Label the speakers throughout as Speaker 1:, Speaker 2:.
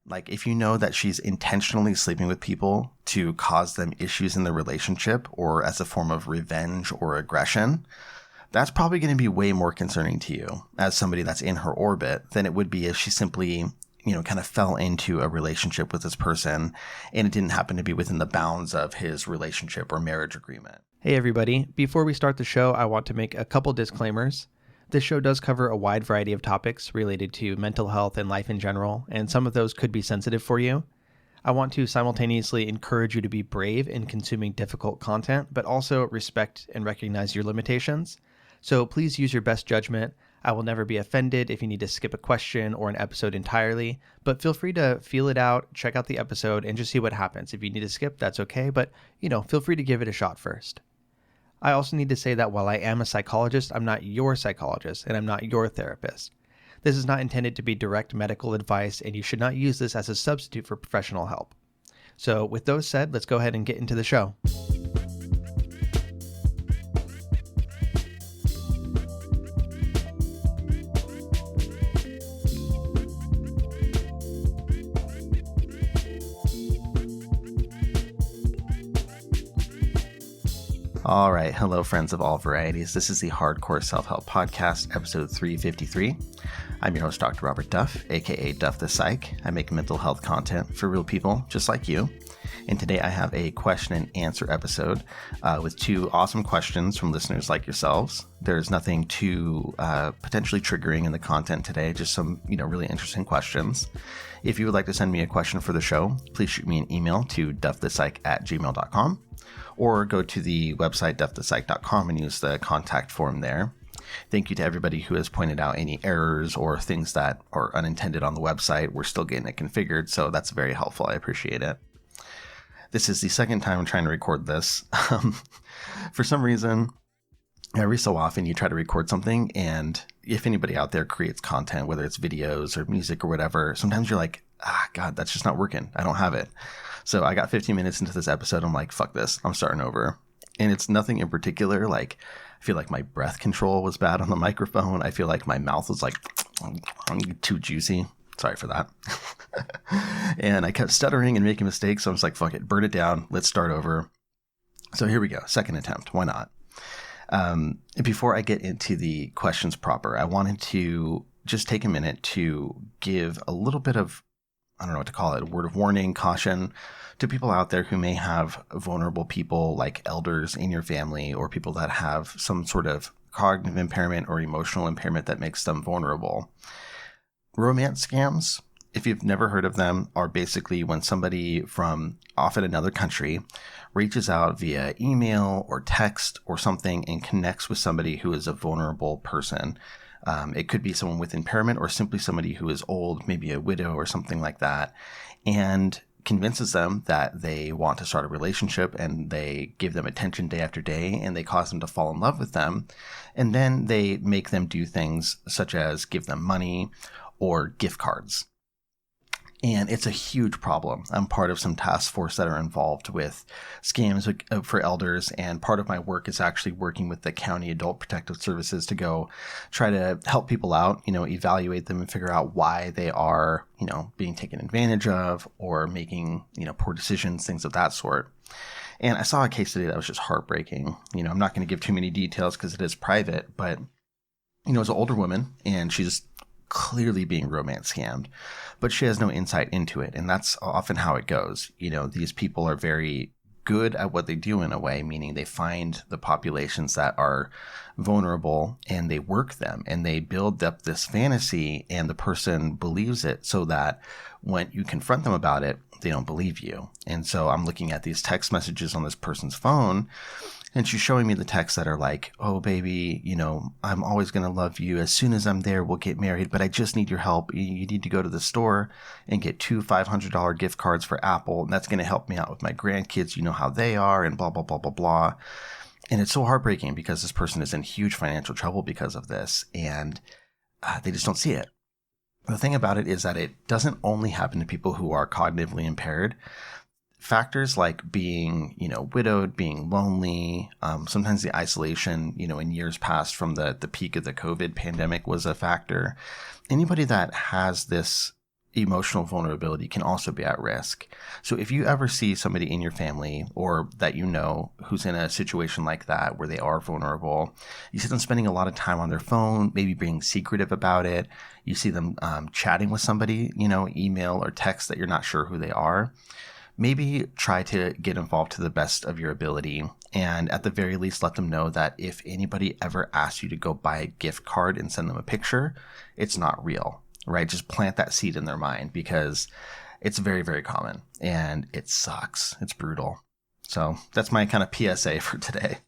Speaker 1: Like if you know that she's intentionally sleeping with people to cause them issues in the relationship or as a form of revenge or aggression, that's probably going to be way more concerning to you as somebody that's in her orbit than it would be if she simply, kind of fell into a relationship with this person and it didn't happen to be within the bounds of his relationship or marriage agreement.
Speaker 2: Hey everybody, before we start the show, I want to make a couple disclaimers. This show does cover a wide variety of topics related to mental health and life in general, and some of those could be sensitive for you. I want to simultaneously encourage you to be brave in consuming difficult content, but also respect and recognize your limitations. So please use your best judgment. I will never be offended if you need to skip a question or an episode entirely, but feel free to feel it out, check out the episode, and just see what happens. If you need to skip, that's okay, but feel free to give it a shot first. I also need to say that while I am a psychologist, I'm not your psychologist and I'm not your therapist. This is not intended to be direct medical advice, and you should not use this as a substitute for professional help. So with those said, let's go ahead and get into the show.
Speaker 1: All right. Hello, friends of all varieties. This is the Hardcore Self-Help Podcast, episode 353. I'm your host, Dr. Robert Duff, aka Duff the Psych. I make mental health content for real people just like you. And today I have a question and answer episode with two awesome questions from listeners like yourselves. There's nothing too potentially triggering in the content today, just some really interesting questions. If you would like to send me a question for the show, please shoot me an email to duffthepsych@gmail.com. or go to the website duffthepsych.com and use the contact form there. Thank you to everybody who has pointed out any errors or things that are unintended on the website. We're still getting it configured, so that's very helpful. I appreciate it. This is the second time I'm trying to record this. For some reason, every so often you try to record something, and if anybody out there creates content, whether it's videos or music or whatever, sometimes you're like, God, that's just not working. I don't have it. So I got 15 minutes into this episode. I'm like, fuck this. I'm starting over. And it's nothing in particular. Like, I feel like my breath control was bad on the microphone. I feel like my mouth was like too juicy. Sorry for that. And I kept stuttering and making mistakes. So I was like, fuck it, burn it down. Let's start over. So here we go. Second attempt. Why not? Before I get into the questions proper, I wanted to just take a minute to give a little bit of, I don't know what to call it, a word of warning, caution to people out there who may have vulnerable people like elders in your family or people that have some sort of cognitive impairment or emotional impairment that makes them vulnerable. Romance scams, if you've never heard of them, are basically when somebody from often another country reaches out via email or text or something and connects with somebody who is a vulnerable person. It could be someone with impairment or simply somebody who is old, maybe a widow or something like that, and convinces them that they want to start a relationship, and they give them attention day after day, and they cause them to fall in love with them. And then they make them do things such as give them money or gift cards. And it's a huge problem. I'm part of some task force that are involved with scams for elders. And part of my work is actually working with the county adult protective services to go try to help people out, evaluate them and figure out why they are, being taken advantage of or making, poor decisions, things of that sort. And I saw a case today that was just heartbreaking. I'm not going to give too many details because it is private, but, it's an older woman and she's clearly being romance scammed, but she has no insight into it. And that's often how it goes. These people are very good at what they do in a way, meaning they find the populations that are vulnerable and they work them and they build up this fantasy, and the person believes it so that when you confront them about it, they don't believe you. And so I'm looking at these text messages on this person's phone, and she's showing me the texts that are like, oh, baby, I'm always going to love you. As soon as I'm there, we'll get married, but I just need your help. You need to go to the store and get 2 $500 gift cards for Apple. And that's going to help me out with my grandkids. You know how they are, and blah, blah, blah, blah, blah. And it's so heartbreaking because this person is in huge financial trouble because of this, and they just don't see it. The thing about it is that it doesn't only happen to people who are cognitively impaired. Factors like being, widowed, being lonely, sometimes the isolation, in years past from the peak of the COVID pandemic was a factor. Anybody that has this emotional vulnerability can also be at risk. So if you ever see somebody in your family or that you know who's in a situation like that where they are vulnerable, you see them spending a lot of time on their phone, maybe being secretive about it. You see them chatting with somebody, email or text that you're not sure who they are. Maybe try to get involved to the best of your ability, and at the very least let them know that if anybody ever asks you to go buy a gift card and send them a picture, it's not real. Right? Just plant that seed in their mind, because it's very, very common and it sucks. It's brutal. So that's my kind of PSA for today.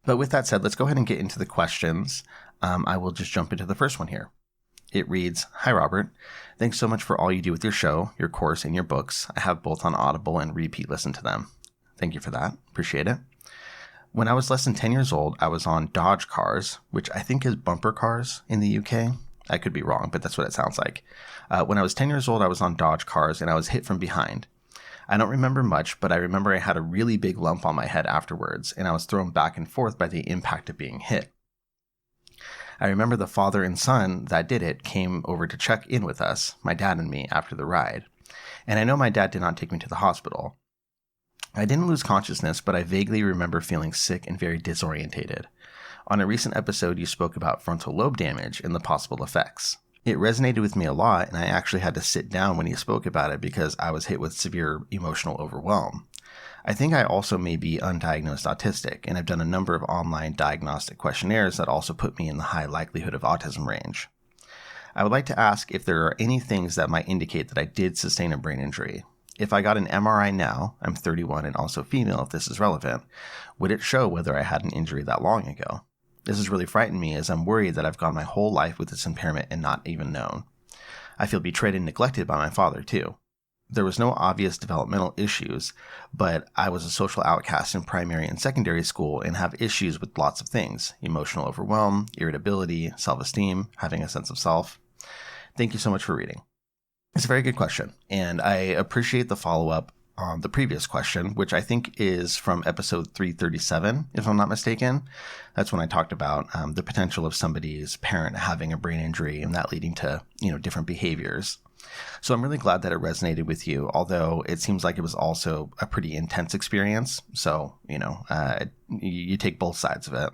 Speaker 1: But with that said, let's go ahead and get into the questions. I will just jump into the first one here. It reads, "Hi, Robert. Thanks so much for all you do with your show, your course, and your books. I have both on Audible and repeat listen to them." Thank you for that. Appreciate it. "When I was less than 10 years old, I was on Dodge cars, which I think is bumper cars in the UK. I could be wrong, but that's what it sounds like. When I was 10 years old, I was on Dodge cars and I was hit from behind. I don't remember much, but I remember I had a really big lump on my head afterwards, and I was thrown back and forth by the impact of being hit. I remember the father and son that did it came over to check in with us, my dad and me, after the ride. And I know my dad did not take me to the hospital. I didn't lose consciousness, but I vaguely remember feeling sick and very disorientated. On a recent episode, you spoke about frontal lobe damage and the possible effects. It resonated with me a lot, and I actually had to sit down when you spoke about it because I was hit with severe emotional overwhelm. I think I also may be undiagnosed autistic, and I've done a number of online diagnostic questionnaires that also put me in the high likelihood of autism range. I would like to ask if there are any things that might indicate that I did sustain a brain injury. If I got an MRI now, I'm 31 and also female if this is relevant, would it show whether I had an injury that long ago? This has really frightened me, as I'm worried that I've gone my whole life with this impairment and not even known. I feel betrayed and neglected by my father too. There was no obvious developmental issues, but I was a social outcast in primary and secondary school and have issues with lots of things: emotional overwhelm, irritability, self-esteem, having a sense of self. Thank you so much for reading." It's a very good question, and I appreciate the follow-up on the previous question, which I think is from episode 337, if I'm not mistaken. That's when I talked about the potential of somebody's parent having a brain injury and that leading to, different behaviors. So I'm really glad that it resonated with you, although it seems like it was also a pretty intense experience. So, you take both sides of it.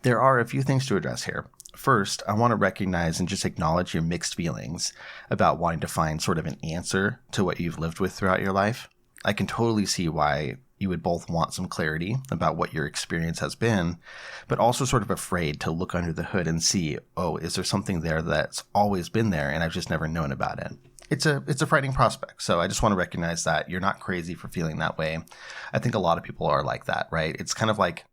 Speaker 1: There are a few things to address here. First, I want to recognize and just acknowledge your mixed feelings about wanting to find sort of an answer to what you've lived with throughout your life. I can totally see why you would both want some clarity about what your experience has been, but also sort of afraid to look under the hood and see, oh, is there something there that's always been there and I've just never known about it? It's a frightening prospect. So I just want to recognize that you're not crazy for feeling that way. I think a lot of people are like that, right? It's kind of like,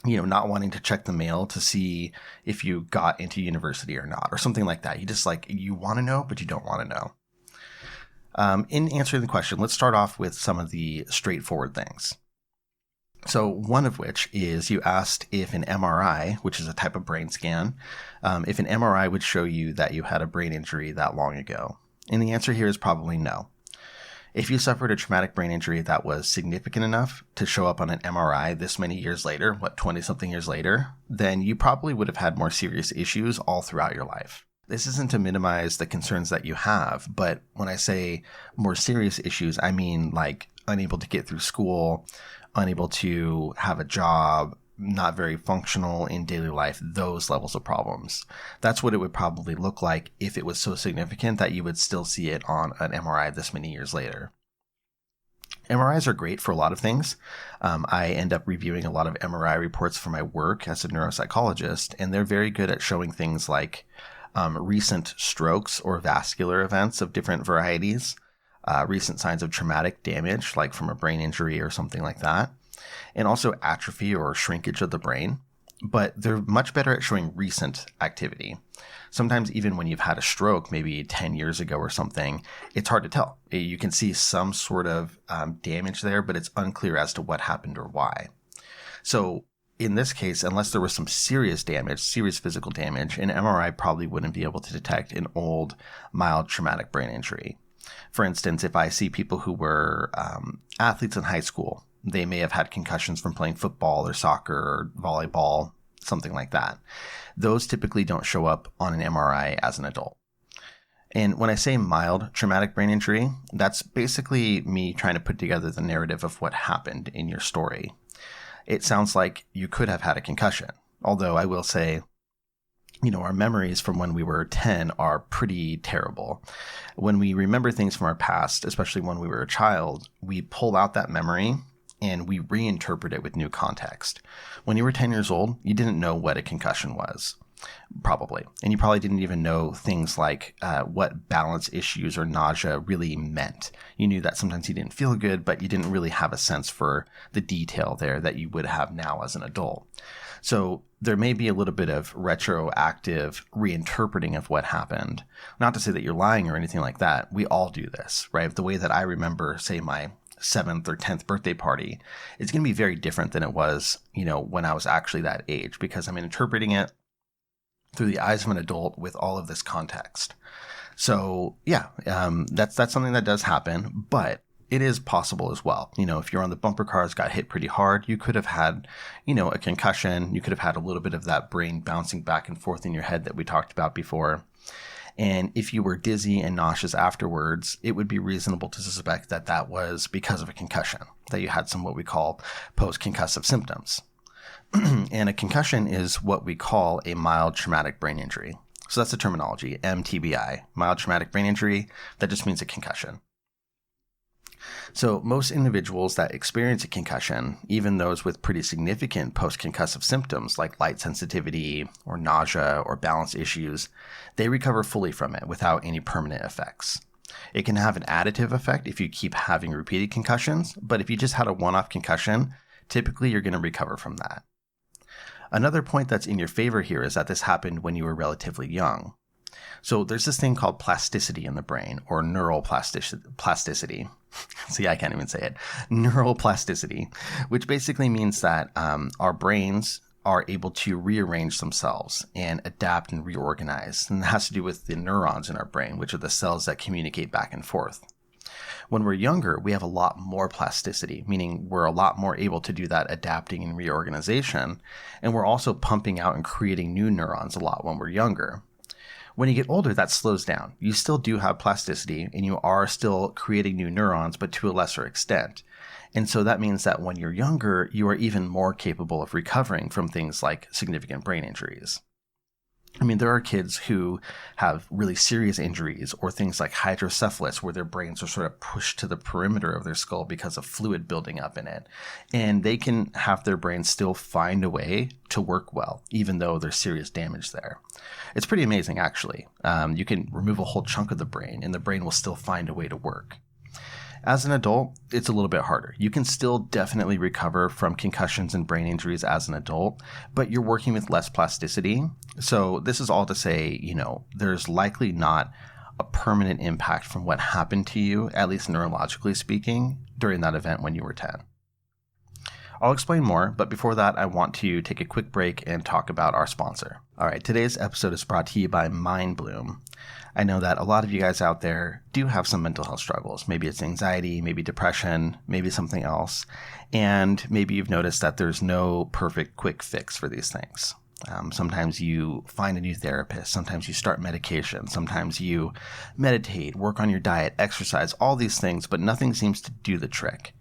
Speaker 1: not wanting to check the mail to see if you got into university or not, or something like that. You want to know, but you don't want to know. In answering the question, let's start off with some of the straightforward things. So one of which is you asked if an MRI, which is a type of brain scan, if an MRI would show you that you had a brain injury that long ago. And the answer here is probably no. If you suffered a traumatic brain injury that was significant enough to show up on an MRI this many years later, 20-something years later, then you probably would have had more serious issues all throughout your life. This isn't to minimize the concerns that you have, but when I say more serious issues, I mean like unable to get through school, unable to have a job, not very functional in daily life, those levels of problems. That's what it would probably look like if it was so significant that you would still see it on an MRI this many years later. MRIs are great for a lot of things. I end up reviewing a lot of MRI reports for my work as a neuropsychologist, and they're very good at showing things like recent strokes or vascular events of different varieties, recent signs of traumatic damage, like from a brain injury or something like that, and also atrophy or shrinkage of the brain. But they're much better at showing recent activity. Sometimes even when you've had a stroke, maybe 10 years ago or something, it's hard to tell. You can see some sort of damage there, but it's unclear as to what happened or why. So in this case, unless there was some serious damage, serious physical damage, an MRI probably wouldn't be able to detect an old, mild traumatic brain injury. For instance, if I see people who were athletes in high school, they may have had concussions from playing football or soccer or volleyball, something like that. Those typically don't show up on an MRI as an adult. And when I say mild traumatic brain injury, that's basically me trying to put together the narrative of what happened in your story. It sounds like you could have had a concussion, although I will say, our memories from when we were 10 are pretty terrible. When we remember things from our past, especially when we were a child, we pull out that memory and we reinterpret it with new context. When you were 10 years old, you didn't know what a concussion was, probably. And you probably didn't even know things like what balance issues or nausea really meant. You knew that sometimes you didn't feel good, but you didn't really have a sense for the detail there that you would have now as an adult. So there may be a little bit of retroactive reinterpreting of what happened. Not to say that you're lying or anything like that. We all do this, right? The way that I remember, say, my 7th or 10th birthday party, it's going to be very different than it was, when I was actually that age, because I'm interpreting it through the eyes of an adult with all of this context. So that's something that does happen, but it is possible as well. If you're on the bumper cars, got hit pretty hard, you could have had, a concussion. You could have had a little bit of that brain bouncing back and forth in your head that we talked about before. And if you were dizzy and nauseous afterwards, it would be reasonable to suspect that that was because of a concussion, that you had some what we call post-concussive symptoms. And a concussion is what we call a mild traumatic brain injury. So that's the terminology, MTBI, mild traumatic brain injury. That just means a concussion. So most individuals that experience a concussion, even those with pretty significant post-concussive symptoms like light sensitivity or nausea or balance issues, they recover fully from it without any permanent effects. It can have an additive effect if you keep having repeated concussions, but if you just had a one-off concussion, typically you're going to recover from that. Another point that's in your favor here is that this happened when you were relatively young. So there's this thing called plasticity in the brain, or neural plasticity. See, I can't even say it. Neuroplasticity, which basically means that our brains are able to rearrange themselves and adapt and reorganize. And it has to do with the neurons in our brain, which are the cells that communicate back and forth. When we're younger, we have a lot more plasticity, meaning we're a lot more able to do that adapting and reorganization. And we're also pumping out and creating new neurons a lot when we're younger. When you get older, that slows down. You still do have plasticity and you are still creating new neurons, but to a lesser extent. And so that means that when you're younger, you are even more capable of recovering from things like significant brain injuries. I mean, there are kids who have really serious injuries or things like hydrocephalus, where their brains are sort of pushed to the perimeter of their skull because of fluid building up in it. And they can have their brain still find a way to work well, even though there's serious damage there. It's pretty amazing, actually. You can remove a whole chunk of the brain and the brain will still find a way to work. As an adult, it's a little bit harder. You can still definitely recover from concussions and brain injuries as an adult, but you're working with less plasticity. So this is all to say, there's likely not a permanent impact from what happened to you, at least neurologically speaking, during that event when you were 10. I'll explain more, but before that, I want to take a quick break and talk about our sponsor. All right, today's episode is brought to you by MindBloom. I know that a lot of you guys out there do have some mental health struggles. Maybe it's anxiety, maybe depression, maybe something else. And maybe you've noticed that there's no perfect quick fix for these things. Sometimes you find a new therapist. Sometimes you start medication. Sometimes you meditate, work on your diet, exercise, all these things, but nothing seems to do the trick.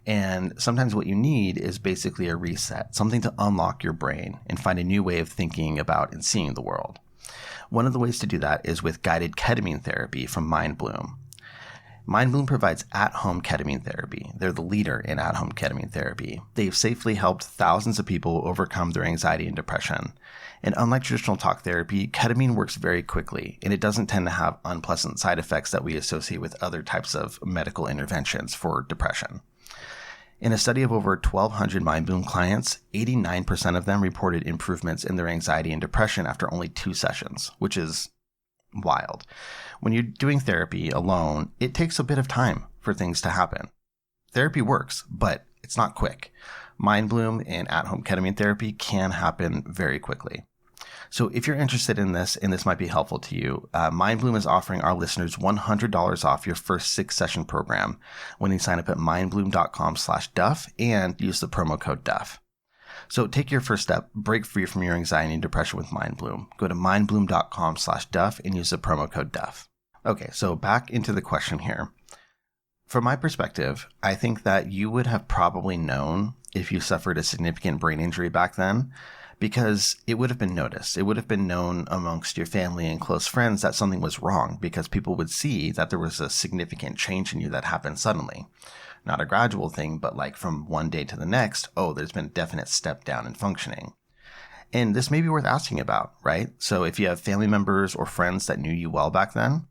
Speaker 1: And sometimes what you need is basically a reset, something to unlock your brain and find a new way of thinking about and seeing the world. One of the ways to do that is with guided ketamine therapy from MindBloom. MindBloom provides at-home ketamine therapy. They're the leader in at-home ketamine therapy. They've safely helped thousands of people overcome their anxiety and depression. And unlike traditional talk therapy, ketamine works very quickly, and it doesn't tend to have unpleasant side effects that we associate with other types of medical interventions for depression. In a study of over 1,200 MindBloom clients, 89% of them reported improvements in their anxiety and depression after only 2 sessions, which is wild. When you're doing therapy alone, it takes a bit of time for things to happen. Therapy works, but it's not quick. MindBloom and at-home ketamine therapy can happen very quickly. So if you're interested in this, and this might be helpful to you, MindBloom is offering our listeners $100 off your first 6-session program when you sign up at mindbloom.com/Duff and use the promo code Duff. So take your first step, break free from your anxiety and depression with MindBloom. Go to mindbloom.com/Duff and use the promo code Duff. Okay, so back into the question here. From my perspective, I think that you would have probably known if you suffered a significant brain injury back then, because it would have been noticed. It would have been known amongst your family and close friends that something was wrong, because people would see that there was a significant change in you that happened suddenly. Not a gradual thing, but like from one day to the next, oh, there's been a definite step down in functioning. And this may be worth asking about, right? So if you have family members or friends that knew you well back then,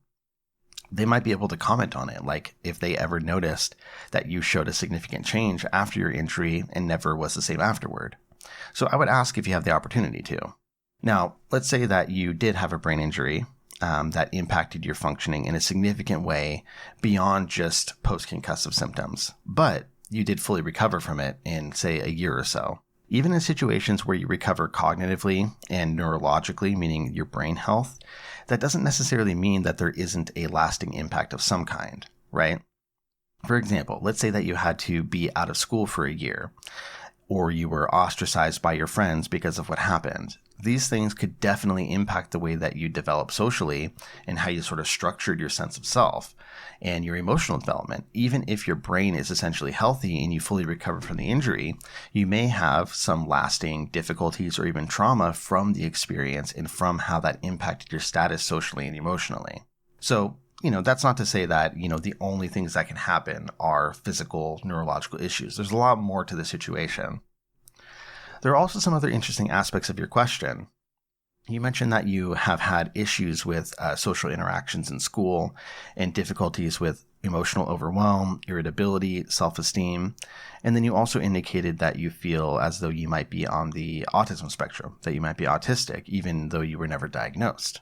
Speaker 1: they might be able to comment on it, like if they ever noticed that you showed a significant change after your injury and never was the same afterward. So I would ask if you have the opportunity to. Now, let's say that you did have a brain injury that impacted your functioning in a significant way beyond just post-concussive symptoms, but you did fully recover from it in, say, a year or so. Even in situations where you recover cognitively and neurologically, meaning your brain health, that doesn't necessarily mean that there isn't a lasting impact of some kind, right? For example, let's say that you had to be out of school for a year, or you were ostracized by your friends because of what happened. These things could definitely impact the way that you develop socially and how you sort of structured your sense of self and your emotional development. Even if your brain is essentially healthy and you fully recover from the injury, you may have some lasting difficulties or even trauma from the experience and from how that impacted your status socially and emotionally. So, that's not to say that, the only things that can happen are physical, neurological issues. There's a lot more to the situation. There are also some other interesting aspects of your question. You mentioned that you have had issues with social interactions in school and difficulties with emotional overwhelm, irritability, self-esteem. And then you also indicated that you feel as though you might be on the autism spectrum, that you might be autistic, even though you were never diagnosed.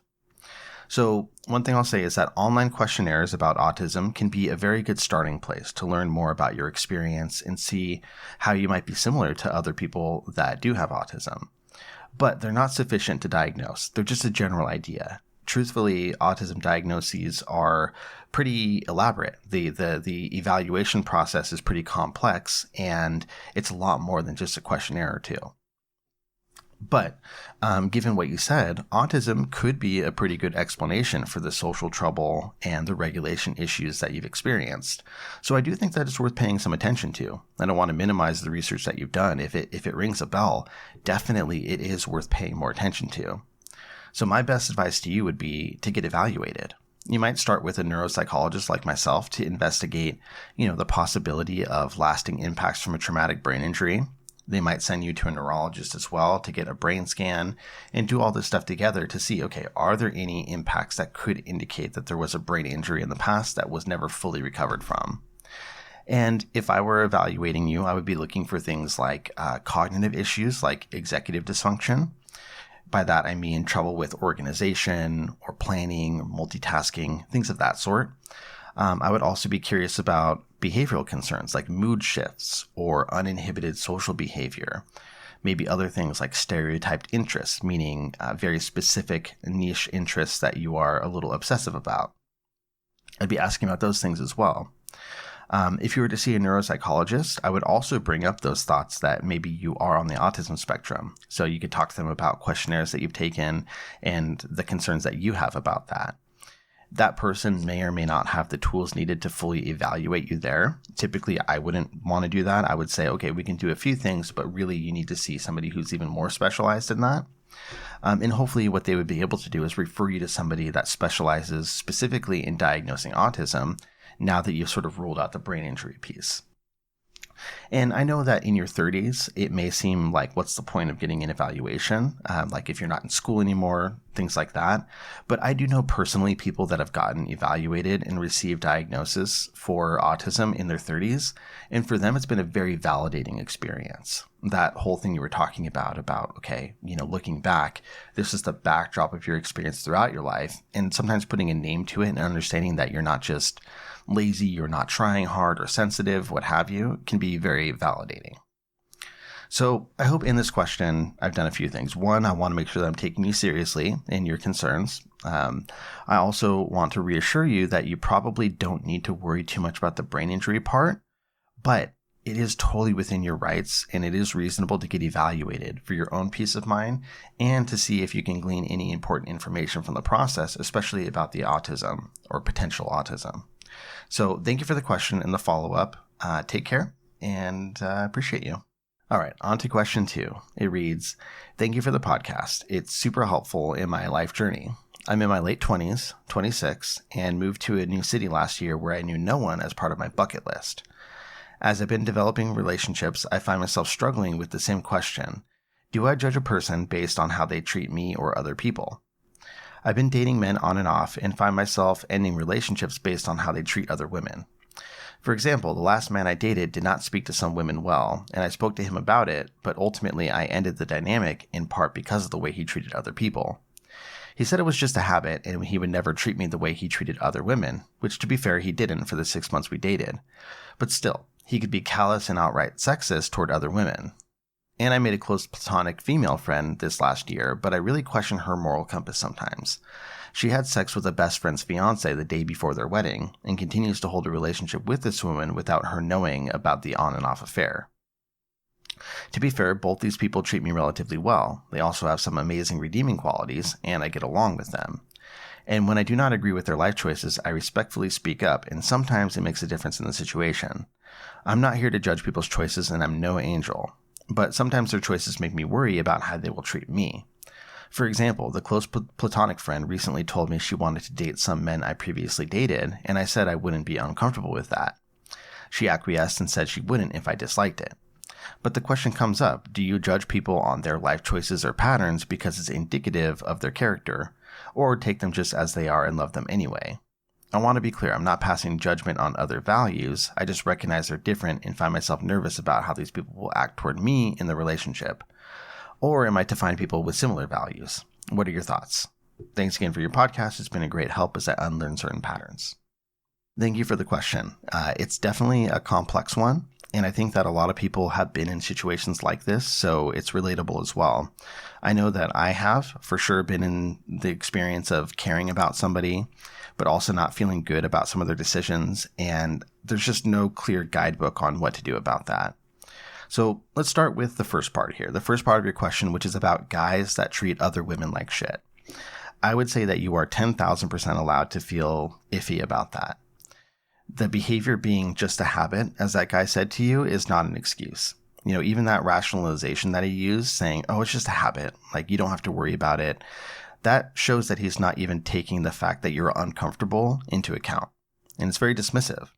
Speaker 1: So one thing I'll say is that online questionnaires about autism can be a very good starting place to learn more about your experience and see how you might be similar to other people that do have autism. But they're not sufficient to diagnose. They're just a general idea. Truthfully, autism diagnoses are pretty elaborate. The evaluation process is pretty complex, and it's a lot more than just a questionnaire or two. But given what you said, autism could be a pretty good explanation for the social trouble and the regulation issues that you've experienced. So I do think that it's worth paying some attention to. I don't want to minimize the research that you've done. If it rings a bell, definitely it is worth paying more attention to. So my best advice to you would be to get evaluated. You might start with a neuropsychologist like myself to investigate, the possibility of lasting impacts from a traumatic brain injury. They might send you to a neurologist as well to get a brain scan and do all this stuff together to see, okay, are there any impacts that could indicate that there was a brain injury in the past that was never fully recovered from? And if I were evaluating you, I would be looking for things like cognitive issues like executive dysfunction. By that, I mean trouble with organization or planning, multitasking, things of that sort. I would also be curious about behavioral concerns like mood shifts or uninhibited social behavior. Maybe other things like stereotyped interests, meaning very specific niche interests that you are a little obsessive about. I'd be asking about those things as well. If you were to see a neuropsychologist, I would also bring up those thoughts that maybe you are on the autism spectrum. So you could talk to them about questionnaires that you've taken and the concerns that you have about that. That person may or may not have the tools needed to fully evaluate you there. Typically, I wouldn't want to do that. I would say, okay, we can do a few things, but really you need to see somebody who's even more specialized in that. And hopefully what they would be able to do is refer you to somebody that specializes specifically in diagnosing autism now that you've sort of ruled out the brain injury piece. And I know that in your 30s, it may seem like, what's the point of getting an evaluation? Like if you're not in school anymore, things like that. But I do know personally people that have gotten evaluated and received diagnosis for autism in their 30s. And for them, it's been a very validating experience. That whole thing you were talking about, okay, looking back, this is the backdrop of your experience throughout your life. And sometimes putting a name to it and understanding that you're not just lazy, you're not trying hard or sensitive, what have you, can be very validating. So I hope in this question, I've done a few things. One, I want to make sure that I'm taking you seriously in your concerns. I also want to reassure you that you probably don't need to worry too much about the brain injury part. But it is totally within your rights, and it is reasonable to get evaluated for your own peace of mind and to see if you can glean any important information from the process, especially about the autism or potential autism. So thank you for the question and the follow-up. Take care, and appreciate you. All right, on to question 2. It reads, "Thank you for the podcast. It's super helpful in my life journey. I'm in my late 20s, 26, and moved to a new city last year where I knew no one as part of my bucket list. As I've been developing relationships, I find myself struggling with the same question. Do I judge a person based on how they treat me or other people? I've been dating men on and off and find myself ending relationships based on how they treat other women. For example, the last man I dated did not speak to some women well, and I spoke to him about it, but ultimately I ended the dynamic in part because of the way he treated other people. He said it was just a habit and he would never treat me the way he treated other women, which to be fair he didn't for the 6 months we dated. But still, he could be callous and outright sexist toward other women. And I made a close platonic female friend this last year, but I really question her moral compass sometimes. She had sex with a best friend's fiance the day before their wedding and continues to hold a relationship with this woman without her knowing about the on and off affair. To be fair, both these people treat me relatively well. They also have some amazing redeeming qualities, and I get along with them. And when I do not agree with their life choices, I respectfully speak up, and sometimes it makes a difference in the situation. I'm not here to judge people's choices, and I'm no angel. But sometimes their choices make me worry about how they will treat me. For example, the close platonic friend recently told me she wanted to date some men I previously dated, and I said I wouldn't be uncomfortable with that. She acquiesced and said she wouldn't if I disliked it. But the question comes up, do you judge people on their life choices or patterns because it's indicative of their character, or take them just as they are and love them anyway? I want to be clear, I'm not passing judgment on other values, I just recognize they're different and find myself nervous about how these people will act toward me in the relationship. Or am I to find people with similar values? What are your thoughts? Thanks again for your podcast. It's been a great help as I unlearn certain patterns. Thank you for the question. It's definitely a complex one, and I think that a lot of people have been in situations like this, so it's relatable as well. I know that I have for sure been in the experience of caring about somebody, but also not feeling good about some of their decisions, and there's just no clear guidebook on what to do about that. So let's start with the first part here, the first part of your question, which is about guys that treat other women like shit. I would say that you are 10,000% allowed to feel iffy about that. The behavior being just a habit, as that guy said to you, is not an excuse. You know, even that rationalization that he used, saying, oh, it's just a habit, like you don't have to worry about it, that shows that he's not even taking the fact that you're uncomfortable into account. And it's very dismissive.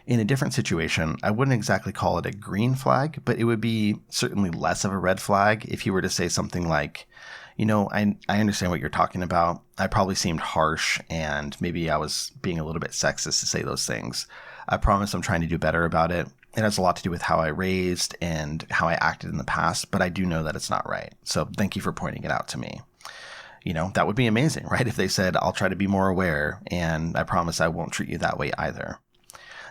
Speaker 1: In a different situation, I wouldn't exactly call it a green flag, but it would be certainly less of a red flag if you were to say something like, you know, I understand what you're talking about. I probably seemed harsh and maybe I was being a little bit sexist to say those things. I promise I'm trying to do better about it. It has a lot to do with how I raised and how I acted in the past, but I do know that it's not right. So thank you for pointing it out to me. You know, that would be amazing, right? If they said, I'll try to be more aware and I promise I won't treat you that way either.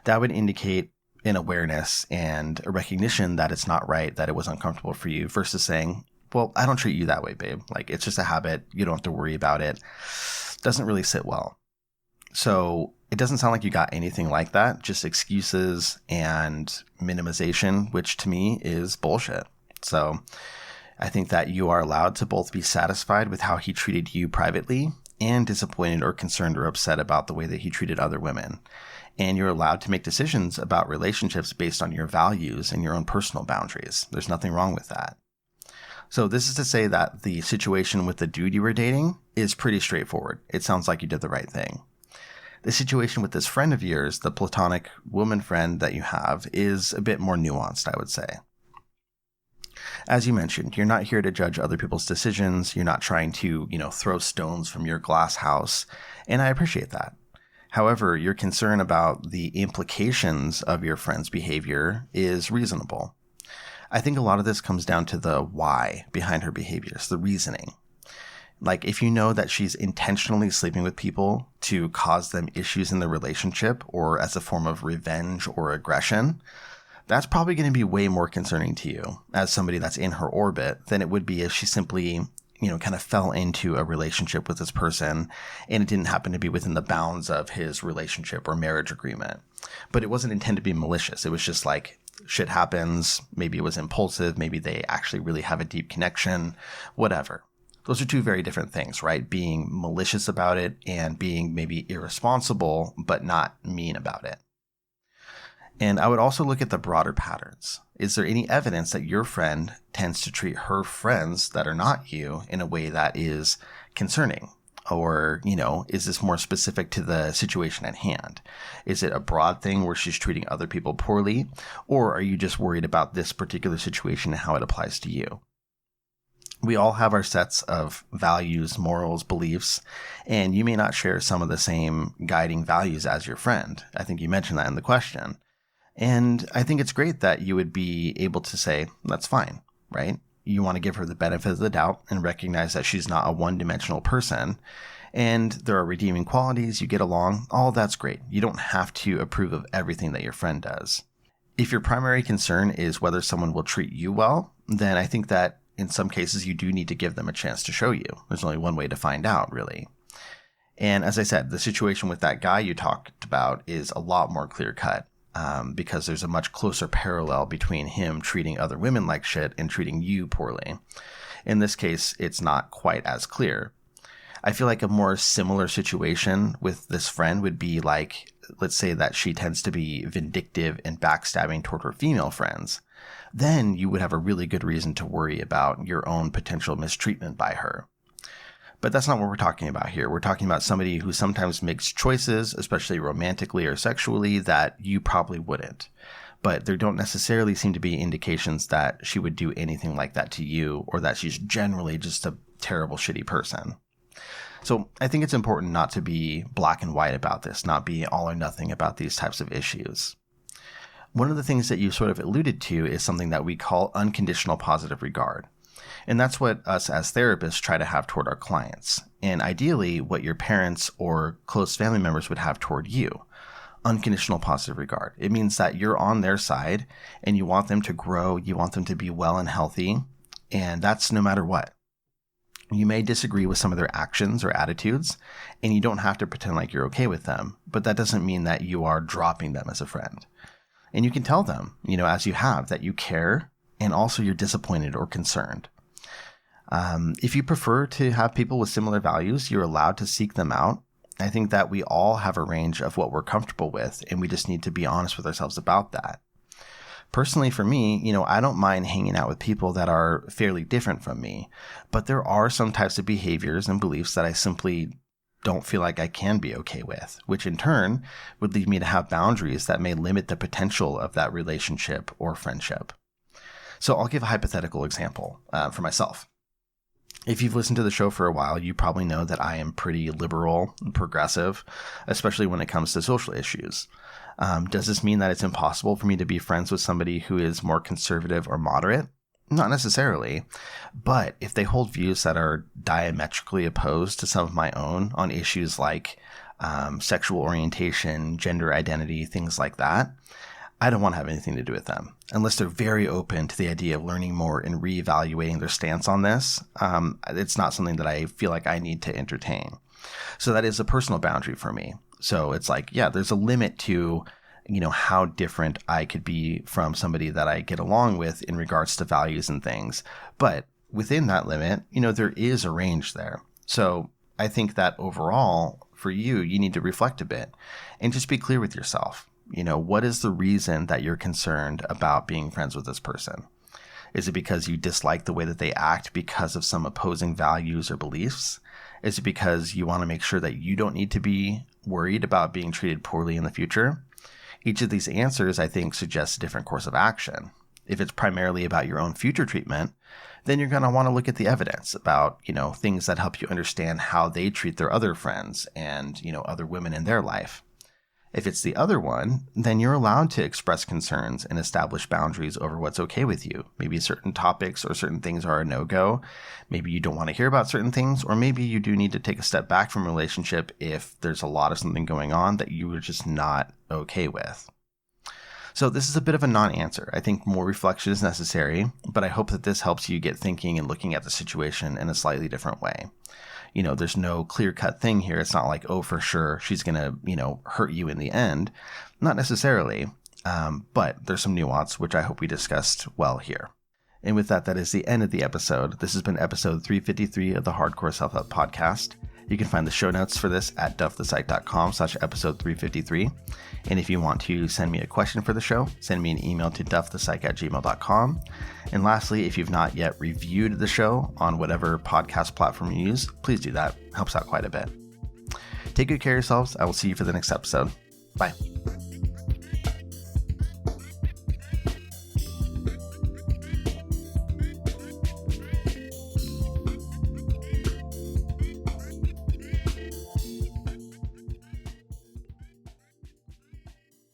Speaker 1: That would indicate an awareness and a recognition that it's not right, that it was uncomfortable for you, versus saying, well, I don't treat you that way, babe. Like, it's just a habit. You don't have to worry about it. Doesn't really sit well. So it doesn't sound like you got anything like that, just excuses and minimization, which to me is bullshit. So I think that you are allowed to both be satisfied with how he treated you privately and disappointed or concerned or upset about the way that he treated other women. And you're allowed to make decisions about relationships based on your values and your own personal boundaries. There's nothing wrong with that. So this is to say that the situation with the dude you were dating is pretty straightforward. It sounds like you did the right thing. The situation with this friend of yours, the platonic woman friend that you have, is a bit more nuanced, I would say. As you mentioned, you're not here to judge other people's decisions. You're not trying to, throw stones from your glass house. And I appreciate that. However, your concern about the implications of your friend's behavior is reasonable. I think a lot of this comes down to the why behind her behaviors, the reasoning. Like, if you know that she's intentionally sleeping with people to cause them issues in the relationship or as a form of revenge or aggression, that's probably going to be way more concerning to you as somebody that's in her orbit than it would be if she simply kind of fell into a relationship with this person and it didn't happen to be within the bounds of his relationship or marriage agreement. But it wasn't intended to be malicious. It was just like, shit happens. Maybe it was impulsive. Maybe they actually really have a deep connection, whatever. Those are two very different things, right? Being malicious about it and being maybe irresponsible, but not mean about it. And I would also look at the broader patterns. Is there any evidence that your friend tends to treat her friends that are not you in a way that is concerning? Or, is this more specific to the situation at hand? Is it a broad thing where she's treating other people poorly? Or are you just worried about this particular situation and how it applies to you? We all have our sets of values, morals, beliefs, and you may not share some of the same guiding values as your friend. I think you mentioned that in the question. And I think it's great that you would be able to say, that's fine, right? You want to give her the benefit of the doubt and recognize that she's not a one-dimensional person. And there are redeeming qualities, you get along, all that's great. You don't have to approve of everything that your friend does. If your primary concern is whether someone will treat you well, then I think that in some cases you do need to give them a chance to show you. There's only one way to find out, really. And as I said, the situation with that guy you talked about is a lot more clear-cut. Because there's a much closer parallel between him treating other women like shit and treating you poorly. In this case, it's not quite as clear. I feel like a more similar situation with this friend would be like, let's say that she tends to be vindictive and backstabbing toward her female friends. Then you would have a really good reason to worry about your own potential mistreatment by her. But that's not what we're talking about here. We're talking about somebody who sometimes makes choices, especially romantically or sexually, that you probably wouldn't. But there don't necessarily seem to be indications that she would do anything like that to you, or that she's generally just a terrible, shitty person. So I think it's important not to be black and white about this, not be all or nothing about these types of issues. One of the things that you sort of alluded to is something that we call unconditional positive regard. And that's what us as therapists try to have toward our clients. And ideally, what your parents or close family members would have toward you. Unconditional positive regard. It means that you're on their side and you want them to grow, you want them to be well and healthy, and that's no matter what. You may disagree with some of their actions or attitudes, and you don't have to pretend like you're okay with them, but that doesn't mean that you are dropping them as a friend. And you can tell them, as you have, that you care, and also you're disappointed or concerned. If you prefer to have people with similar values, you're allowed to seek them out. I think that we all have a range of what we're comfortable with, and we just need to be honest with ourselves about that. Personally, for me, I don't mind hanging out with people that are fairly different from me, but there are some types of behaviors and beliefs that I simply don't feel like I can be okay with, which in turn would lead me to have boundaries that may limit the potential of that relationship or friendship. So I'll give a hypothetical example for myself. If you've listened to the show for a while, you probably know that I am pretty liberal and progressive, especially when it comes to social issues. Does this mean that it's impossible for me to be friends with somebody who is more conservative or moderate? Not necessarily, but if they hold views that are diametrically opposed to some of my own on issues like sexual orientation, gender identity, things like that, I don't want to have anything to do with them unless they're very open to the idea of learning more and reevaluating their stance on this. It's not something that I feel like I need to entertain. So that is a personal boundary for me. So it's like, yeah, there's a limit to, how different I could be from somebody that I get along with in regards to values and things. But within that limit, there is a range there. So I think that overall for you, you need to reflect a bit and just be clear with yourself. What is the reason that you're concerned about being friends with this person? Is it because you dislike the way that they act because of some opposing values or beliefs? Is it because you want to make sure that you don't need to be worried about being treated poorly in the future? Each of these answers, I think, suggests a different course of action. If it's primarily about your own future treatment, then you're going to want to look at the evidence about, things that help you understand how they treat their other friends and, other women in their life. If it's the other one, then you're allowed to express concerns and establish boundaries over what's okay with you. Maybe certain topics or certain things are a no-go. Maybe you don't want to hear about certain things, or maybe you do need to take a step back from a relationship if there's a lot of something going on that you are just not okay with. So this is a bit of a non-answer. I think more reflection is necessary, but I hope that this helps you get thinking and looking at the situation in a slightly different way. there's no clear-cut thing here. It's not like, oh, for sure, she's going to, hurt you in the end. Not necessarily, but there's some nuance, which I hope we discussed well here. And with that, that is the end of the episode. This has been episode 353 of the Hardcore Self-Help Podcast. You can find the show notes for this at duffthepsych.com/episode 353. And if you want to send me a question for the show, send me an email to duffthepsych@gmail.com. And lastly, if you've not yet reviewed the show on whatever podcast platform you use, please do that. Helps out quite a bit. Take good care of yourselves. I will see you for the next episode. Bye.